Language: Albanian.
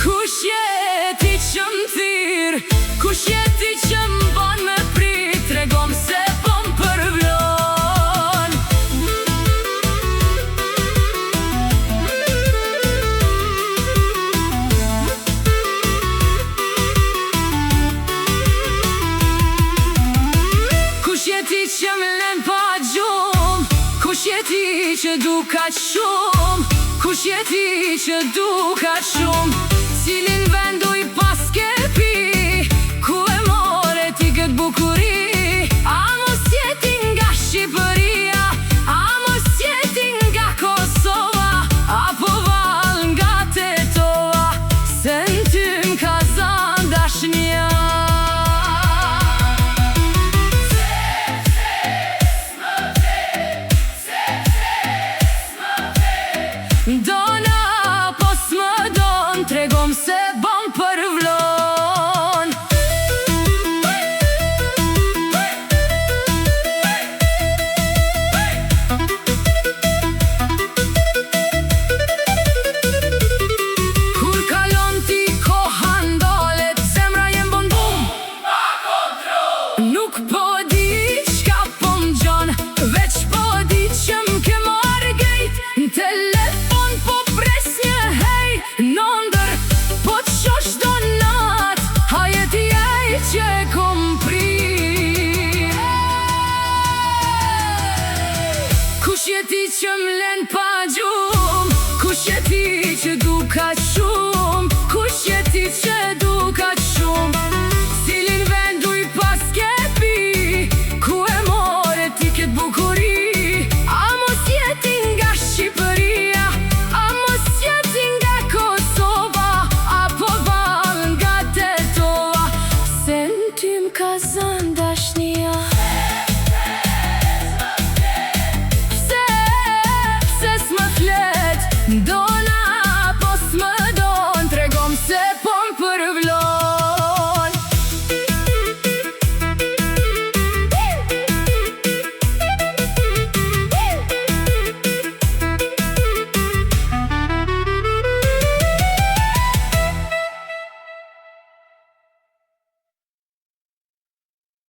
Kush je ti që m'thirr, kush je ti që m'bon me prit, tregom se po m'përvlon. Kush je ti që m'len pa gjum, kush je ti që du kaq shumë, kush je ti që du kaq shumë, cilin vendu i pas ke pi, ku e more ti këtë bukuri, a mos jeti nga Shqipëria, a mos jeti nga Kosova, apo val nga Tetova, se n'ty m'ka zan dashnia. Dona po s'më don, tregom se bom përvlon. Kur kalon ti koha ndolet, zemra jem bon bum, pa kontrol. Nuk po di qka po m'gjon, veç po di që m'ke marrë gejt, n'telefon po pres një hej, n'ondër po t'qosh do nat, haje ti ej që e kom prit. Kush je ti që m'len pa